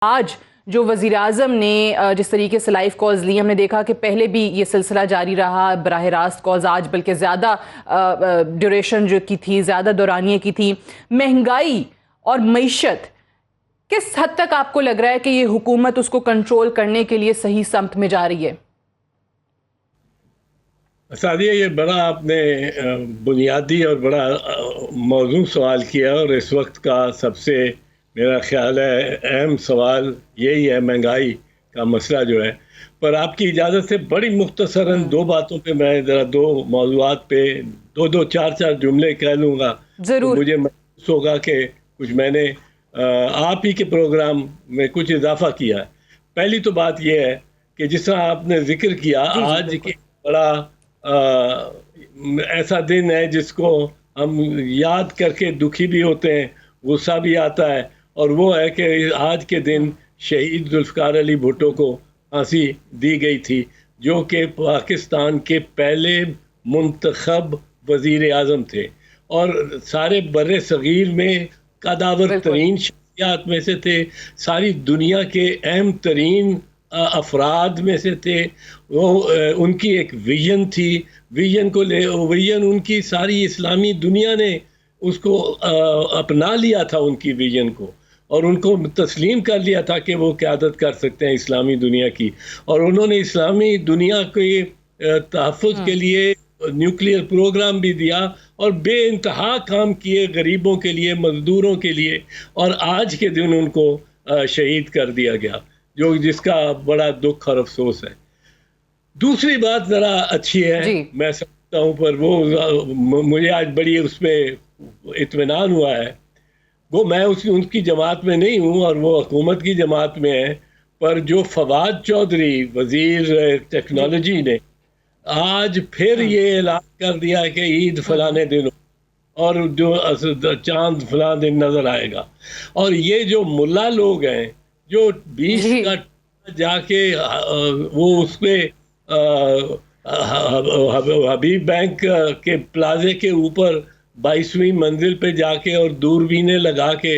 آج جو وزیر اعظم نے جس طریقے سے لائیو کالز لی، ہم نے دیکھا کہ پہلے بھی یہ سلسلہ جاری رہا، براہ راست کالز آج بلکہ زیادہ ڈیوریشن جو کی تھی، زیادہ دورانیے کی تھی. مہنگائی اور معیشت کس حد تک آپ کو لگ رہا ہے کہ یہ حکومت اس کو کنٹرول کرنے کے لیے صحیح سمت میں جا رہی ہے؟ سعدیہ، یہ بڑا آپ نے بنیادی اور بڑا موضوع سوال کیا، اور اس وقت کا سب سے میرا خیال ہے اہم سوال یہی ہے، مہنگائی کا مسئلہ جو ہے. پر آپ کی اجازت سے بڑی مختصراً دو باتوں پہ میں ذرا دو موضوعات پہ دو چار جملے کہہ لوں گا. ضرور. مجھے محسوس ہوگا کہ کچھ میں نے آپ ہی کے پروگرام میں کچھ اضافہ کیا ہے. پہلی تو بات یہ ہے کہ جس طرح آپ نے ذکر کیا، آج کے بڑا ایسا دن ہے جس کو ہم یاد کر کے دکھی بھی ہوتے ہیں، غصہ بھی آتا ہے، اور وہ ہے کہ آج کے دن شہید ذوالفقار علی بھٹو کو پھانسی دی گئی تھی، جو کہ پاکستان کے پہلے منتخب وزیر اعظم تھے، اور سارے بر صغیر میں قداور ترین شخصیات میں سے تھے، ساری دنیا کے اہم ترین افراد میں سے تھے. وہ ان کی ایک ویژن تھی، ویژن ان کی ساری اسلامی دنیا نے اس کو اپنا لیا تھا، ان کی ویژن کو، اور ان کو تسلیم کر لیا تھا کہ وہ قیادت کر سکتے ہیں اسلامی دنیا کی. اور انہوں نے اسلامی دنیا کے تحفظ کے لیے نیوکلیئر پروگرام بھی دیا، اور بے انتہا کام کیے غریبوں کے لیے، مزدوروں کے لیے، اور آج کے دن ان کو شہید کر دیا گیا، جس کا بڑا دکھ اور افسوس ہے. دوسری بات ذرا اچھی ہے، میں سمجھتا ہوں، پر وہ مجھے آج بڑی اس میں اطمینان ہوا ہے. وہ میں ان کی جماعت میں نہیں ہوں اور وہ حکومت کی جماعت میں ہے، پر جو فواد چودھری وزیر ٹیکنالوجی نے آج پھر یہ اعلان کر دیا کہ عید فلانے دن اور جو چاند فلاں دن نظر آئے گا. اور یہ جو ملا لوگ ہیں جو 20 کا جا کے وہ اس پہ حبیب بینک کے پلازے کے اوپر 22ویں منزل پہ جا کے اور دوربینیں لگا کے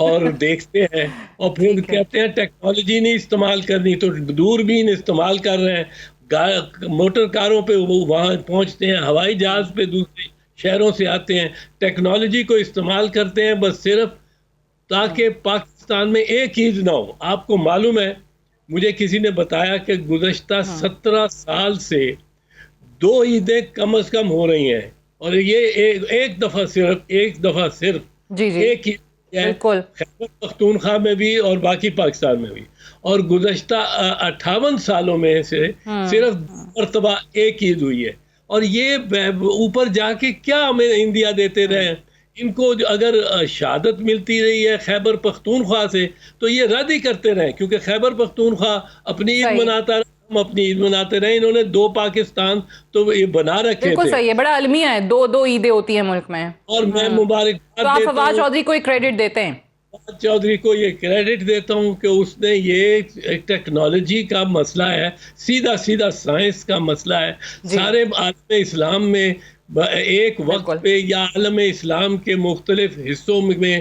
اور دیکھتے ہیں، اور پھر کہتے ہیں ٹیکنالوجی نہیں استعمال کرنی، تو دوربین استعمال کر رہے ہیں، موٹر کاروں پہ وہاں پہنچتے ہیں، ہوائی جہاز پہ دوسرے شہروں سے آتے ہیں، ٹیکنالوجی کو استعمال کرتے ہیں بس صرف تاکہ پاکستان میں ایک عید نہ ہو. آپ کو معلوم ہے، مجھے کسی نے بتایا کہ گزشتہ 17 سال سے 2 عیدیں کم از کم ہو رہی ہیں، اور یہ ایک دفعہ صرف ایک عید ہے، خیبر پختونخوا میں بھی اور باقی پاکستان میں بھی، اور گزشتہ 58 سالوں میں سے صرف 2 مرتبہ ایک عید ہوئی ہے. اور یہ اوپر جا کے کیا ہمیں انڈیا دیتے رہے ہیں؟ ان کو اگر شہادت ملتی رہی ہے خیبر پختونخوا سے تو یہ رد ہی کرتے رہے، کیونکہ خیبر پختونخوا اپنی عید مناتا رہا، ہم اپنی عید مناتے رہے. انہوں نے 2 پاکستان تو یہ بنا رکھے تھے. بالکل صحیح ہے، بڑا المیہ ہے، 2 عیدیں ہوتی ہیں ملک میں. اور میں مبارکباد تو آپ فواد چودھری کو کریڈٹ دیتے ہیں؟ فواد چودھری کو یہ کریڈٹ دیتا ہوں کہ اس نے یہ ٹیکنالوجی کا مسئلہ ہے، سیدھا سائنس کا مسئلہ ہے. سارے عالم اسلام میں ایک وقت پہ یا عالم اسلام کے مختلف حصوں میں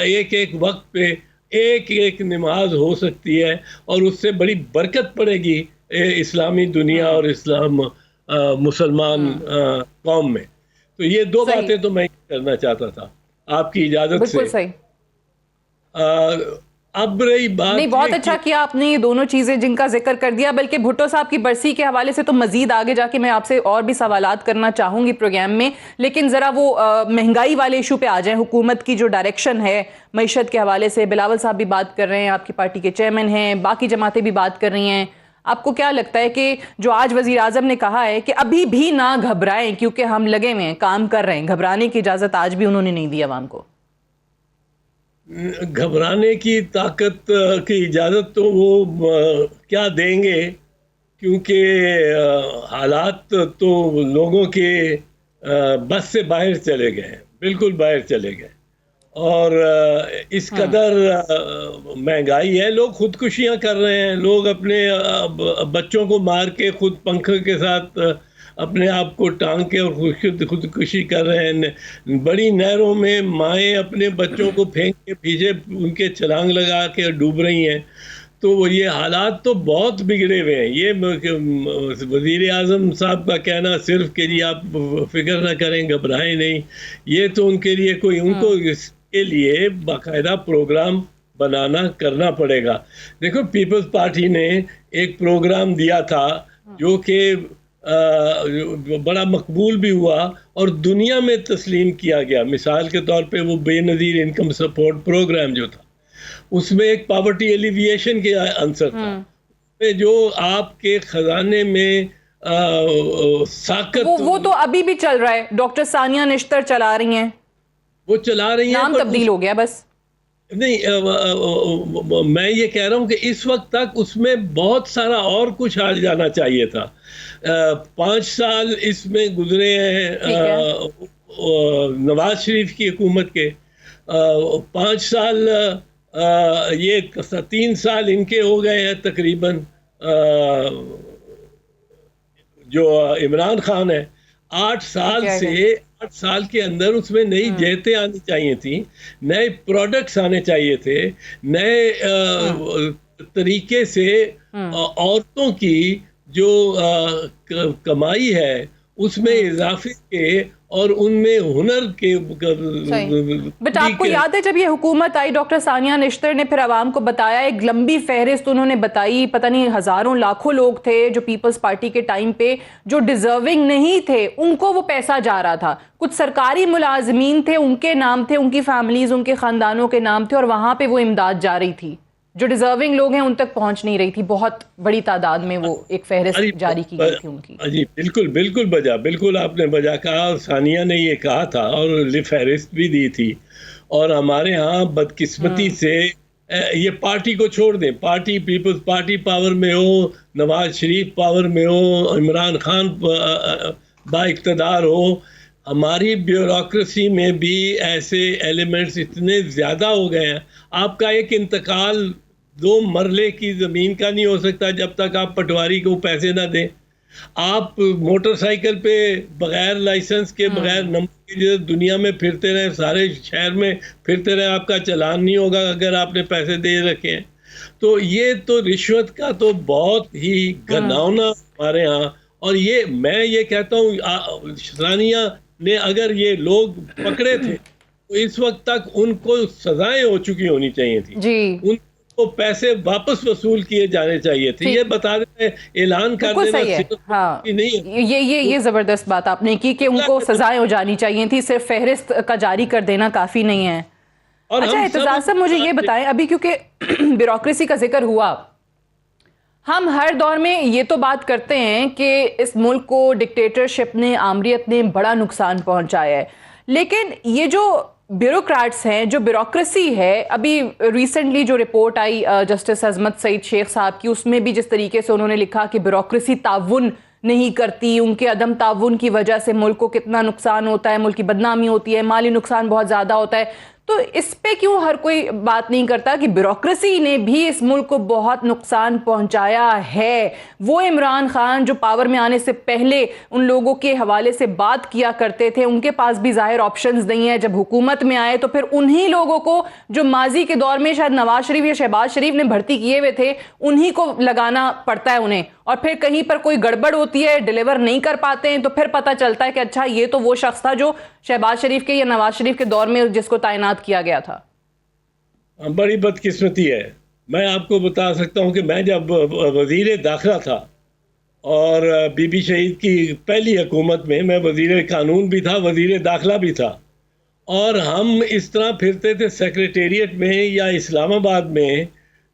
ایک وقت پہ ایک نماز ہو سکتی ہے، اور اس سے بڑی برکت پڑے گی اسلامی دنیا اور اسلام مسلمان قوم میں. تو یہ 2 باتیں تو میں کرنا چاہتا تھا آپ کی اجازت سے. بالکل صحیح. اب رہی بات، نہیں، بہت اچھا کیا آپ نے یہ دونوں چیزیں جن کا ذکر کر دیا. بلکہ بھٹو صاحب کی برسی کے حوالے سے تو مزید آگے جا کے میں آپ سے اور بھی سوالات کرنا چاہوں گی پروگرام میں، لیکن ذرا وہ مہنگائی والے ایشو پہ آ جائیں. حکومت کی جو ڈائریکشن ہے معیشت کے حوالے سے، بلاول صاحب بھی بات کر رہے ہیں، آپ کی پارٹی کے چیئرمین ہیں، باقی جماعتیں بھی بات کر رہی ہیں. آپ کو کیا لگتا ہے کہ جو آج وزیر اعظم نے کہا ہے کہ ابھی بھی نہ گھبرائیں کیونکہ ہم لگے ہوئے ہیں، کام کر رہے ہیں، گھبرانے کی اجازت آج بھی انہوں نے نہیں دی عوام کو؟ گھبرانے کی طاقت کی اجازت تو وہ کیا دیں گے، کیونکہ حالات تو لوگوں کے بس سے باہر چلے گئے، بالکل باہر چلے گئے. اور اس قدر مہنگائی ہے، لوگ خودکشیاں کر رہے ہیں، لوگ اپنے بچوں کو مار کے خود پنکھے کے ساتھ اپنے آپ کو ٹانگ کے اور خودکشی کر رہے ہیں. بڑی نہروں میں مائیں اپنے بچوں کو پھینک کے پیچھے ان کے چھلانگ لگا کے ڈوب رہی ہیں. تو یہ حالات تو بہت بگڑے ہوئے ہیں. یہ وزیر اعظم صاحب کا کہنا صرف کہ جی آپ فکر نہ کریں, گھبرائیں نہیں, یہ تو ان کے لیے کوئی, ان کو اس کے لیے باقاعدہ پروگرام بنانا کرنا پڑے گا. دیکھو پیپلز پارٹی نے ایک پروگرام دیا تھا جو کہ بڑا مقبول بھی ہوا اور دنیا میں تسلیم کیا گیا. مثال کے طور پہ وہ بے نظیر انکم سپورٹ پروگرام جو تھا, اس میں ایک پاورٹی ایلیویشن کے آنسر تھا, جو آپ کے خزانے میں ساکت وہ تو ابھی بھی چل رہا ہے. ڈاکٹر ثانیہ نشتر چلا رہی ہیں, وہ چلا رہی ہیں, نام تبدیل ہو گیا بس. نہیں, میں یہ کہہ رہا ہوں کہ اس وقت تک اس میں بہت سارا اور کچھ آ جانا چاہیے تھا. 5 سال اس میں گزرے ہیں نواز شریف کی حکومت کے, 5 سال یہ 3 سال ان کے ہو گئے ہیں تقریباً. جو عمران خان ہے 8 سال کے اندر اس میں نئی جہتیں آنی چاہیے تھیں, نئے پروڈکٹس آنے چاہیے تھے, نئے طریقے سے عورتوں کی جو کمائی ہے اس میں اضافے کے اور ان میں ہنر کے. بٹ آپ کو یاد ہے جب یہ حکومت آئی, ڈاکٹر ثانیہ نشتر نے پھر عوام کو بتایا, ایک لمبی فہرست انہوں نے بتائی, پتہ نہیں ہزاروں لاکھوں لوگ تھے جو پیپلز پارٹی کے ٹائم پہ جو ڈیزرونگ نہیں تھے ان کو وہ پیسہ جا رہا تھا. کچھ سرکاری ملازمین تھے, ان کے نام تھے, ان کی فیملیز, ان کے خاندانوں کے نام تھے, اور وہاں پہ وہ امداد جا رہی تھی. جو ڈیزرونگ لوگ ہیں ان تک پہنچ نہیں رہی تھی. بہت بڑی تعداد میں وہ ایک فہرست جاری کی گئی تھی ان کی. جی بالکل بجا, بالکل آپ نے بجا کہا, اور ثانیہ نے یہ کہا تھا اور فہرست بھی دی تھی. اور ہمارے ہاں بدقسمتی سے یہ پارٹی کو چھوڑ دیں, پارٹی پیپلز پارٹی پاور میں ہو, نواز شریف پاور میں ہو, عمران خان با اقتدار ہو, ہماری بیوروکریسی میں بھی ایسے ایلیمنٹس اتنے زیادہ ہو گئے ہیں. آپ کا ایک انتقال 2 مرلے کی زمین کا نہیں ہو سکتا جب تک آپ پٹواری کو پیسے نہ دیں. آپ موٹر سائیکل پہ بغیر لائسنس کے, بغیر نمبر کے دنیا میں پھرتے رہے, سارے شہر میں پھرتے رہے, آپ کا چلان نہیں ہوگا اگر آپ نے پیسے دے رکھے ہیں. تو یہ تو رشوت کا تو بہت ہی گھناؤنا ہمارے ہاں. اور یہ میں یہ کہتا ہوں ثانیہ نے اگر یہ لوگ پکڑے تھے تو اس وقت تک ان کو سزائیں ہو چکی ہونی چاہیے تھی جی. ان کو پیسے واپس وصول کیے جانے چاہیے تھے. یہ بتا دیتے اعلان کر دینا نہیں, یہ زبردست بات آپ نے کی کہ ان کو سزائیں ہو جانی چاہیے تھی, صرف فہرست کا جاری کر دینا کافی نہیں ہے. اچھا اعتزاز صاحب مجھے یہ بتائیں, ابھی کیونکہ بیوروکریسی کا ذکر ہوا, ہم ہر دور میں یہ تو بات کرتے ہیں کہ اس ملک کو ڈکٹیٹرشپ نے, آمریت نے بڑا نقصان پہنچایا ہے, لیکن یہ جو بیوروکریٹس ہیں, جو بیوروکریسی ہے, ابھی ریسنٹلی جو رپورٹ آئی جسٹس عظمت سعید شیخ صاحب کی, اس میں بھی جس طریقے سے انہوں نے لکھا کہ بیوروکریسی تعاون نہیں کرتی, ان کے عدم تعاون کی وجہ سے ملک کو کتنا نقصان ہوتا ہے, ملک کی بدنامی ہوتی ہے, مالی نقصان بہت زیادہ ہوتا ہے. تو اس پہ کیوں ہر کوئی بات نہیں کرتا کہ بیوروکریسی نے بھی اس ملک کو بہت نقصان پہنچایا ہے. وہ عمران خان جو پاور میں آنے سے پہلے ان لوگوں کے حوالے سے بات کیا کرتے تھے, ان کے پاس بھی ظاہر آپشنز نہیں ہیں, جب حکومت میں آئے تو پھر انہی لوگوں کو جو ماضی کے دور میں شاید نواز شریف یا شہباز شریف نے بھرتی کیے ہوئے تھے انہی کو لگانا پڑتا ہے انہیں, اور پھر کہیں پر کوئی گڑبڑ ہوتی ہے, ڈیلیور نہیں کر پاتے ہیں, تو پھر پتہ چلتا ہے کہ اچھا یہ تو وہ شخص تھا جو شہباز شریف کے یا نواز شریف کے دور میں جس کو تعینات کیا گیا تھا. بڑی بدقسمتی ہے. میں آپ کو بتا سکتا ہوں کہ میں جب وزیر داخلہ تھا اور بی بی شہید کی پہلی حکومت میں وزیر قانون بھی تھا, وزیر داخلہ بھی تھا, اور ہم اس طرح پھرتے تھے سیکریٹریٹ میں یا اسلام آباد میں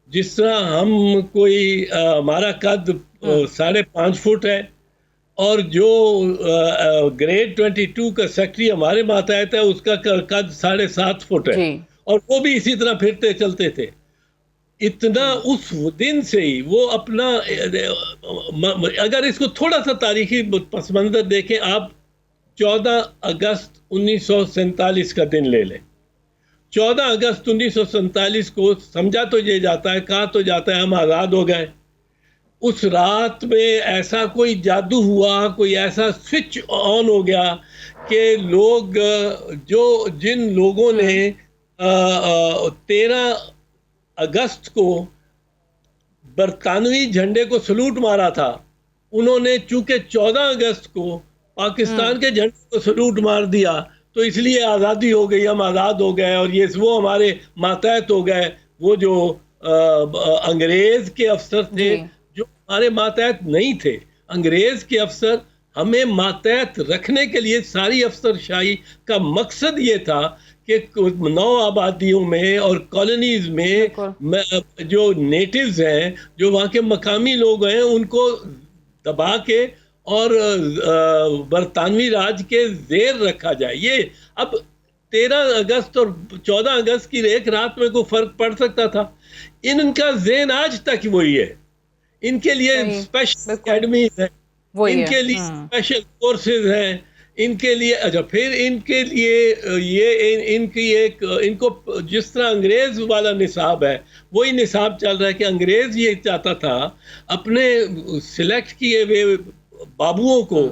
جس طرح ہم کوئی ہمارا قد 5.5 فٹ ہے, اور جو گریڈ 22 کا سیکٹری ہمارے ماتحت ہے اس کا قد 7.5 فٹ ہے, اور وہ بھی اسی طرح پھرتے چلتے تھے. اتنا اس دن سے ہی وہ اپنا, اگر اس کو تھوڑا سا تاریخی پس منظر دیکھیں آپ, 14 اگست 1947 کا دن لے لیں. 14 اگست 1947 کو سمجھا تو یہ جاتا ہے, کہا تو جاتا ہے ہم آزاد ہو گئے. اس رات میں ایسا کوئی جادو ہوا, کوئی ایسا سوئچ آن ہو گیا کہ لوگ جن لوگوں نے 13 اگست کو برطانوی جھنڈے کو سلوٹ مارا تھا, انہوں نے چونکہ 14 اگست کو پاکستان کے جھنڈے کو سلوٹ مار دیا تو اس لیے آزادی ہو گئی, ہم آزاد ہو گئے, اور یہ وہ ہمارے ماتحت ہو گئے. وہ جو انگریز کے افسر تھے جو ہمارے ماتحت نہیں تھے, انگریز کے افسر ہمیں ماتحت رکھنے کے لیے, ساری افسر شاہی کا مقصد یہ تھا کہ نو آبادیوں میں اور کالونیز میں جو نیٹیوز ہیں, جو وہاں کے مقامی لوگ ہیں, ان کو دبا کے اور برطانوی راج کے زیر رکھا جائے. یہ اب 13 اگست اور 14 اگست کی ایک رات میں کوئی فرق پڑ سکتا تھا؟ ان کا ذہن آج تک وہی ہے. ان کے لیے اسپیشل اکیڈمیز ہیں, ان کے لیے اسپیشل کورسز ہیں, ان کے لیے اچھا پھر ان کے لیے یہ ان کو جس طرح انگریز والا نصاب ہے وہی نصاب چل رہا ہے کہ انگریز یہ چاہتا تھا اپنے سلیکٹ کیے ہوئے بابوؤں کو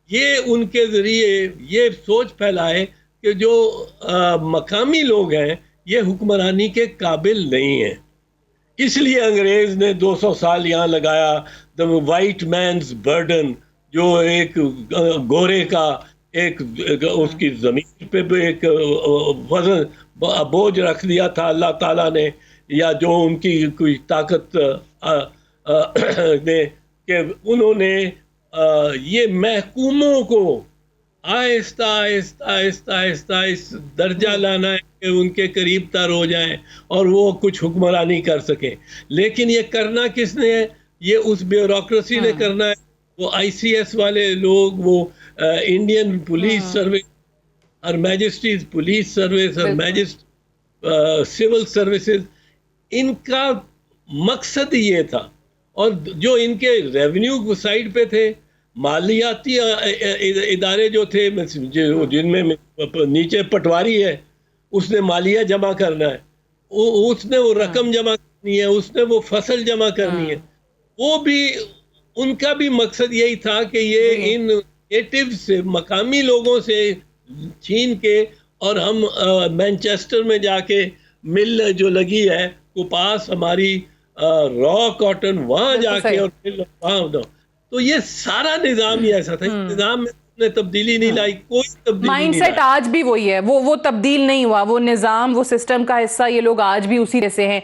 یہ ان کے ذریعے یہ سوچ پھیلائے کہ جو مقامی لوگ ہیں یہ حکمرانی کے قابل نہیں ہیں. اس لیے انگریز نے 200 سال یہاں لگایا. دا وائٹ مینز برڈن, جو ایک گورے کا ایک اس کی زمین پہ ایک وزن بوجھ رکھ دیا تھا اللہ تعالیٰ نے, یا جو ان کی کوئی طاقت نے, کہ انہوں نے یہ محکوموں کو آہستہ آہستہ آہستہ آہستہ اس درجہ لانا ہے کہ ان کے قریب تر ہو جائیں اور وہ کچھ حکمرانی کر سکیں. لیکن یہ کرنا کس نے ہے؟ یہ اس بیوروکریسی نے کرنا ہے. وہ آئی سی ایس والے لوگ, وہ انڈین پولیس سروس اور میجسٹریز پولیس سروس اور سول سروسز, ان کا مقصد یہ تھا. اور جو ان کے ریونیو سائڈ پہ تھے, مالیاتی ادارے جو تھے, جن میں نیچے پٹواری ہے, اس نے مالیہ جمع کرنا ہے, اس نے وہ رقم جمع کرنی ہے, اس نے وہ فصل جمع کرنی ہے. وہ بھی ان کا بھی مقصد یہی تھا کہ یہ ان نیٹیو سے, مقامی لوگوں سے چھین کے, اور ہم مینچسٹر میں جا کے مل جو لگی ہے کپاس ہماری را کاٹن, وہاں جا کے اور وہاں دو. تو یہ سارا نظام ہی ایسا تھا. نظام میں نے تبدیلی نہیں لائی, کوئی تبدیلی مائنڈ سیٹ آج بھی وہی ہے, وہ تبدیل نہیں ہوا. وہ نظام, وہ سسٹم کا حصہ یہ لوگ آج بھی اسی سے ہیں.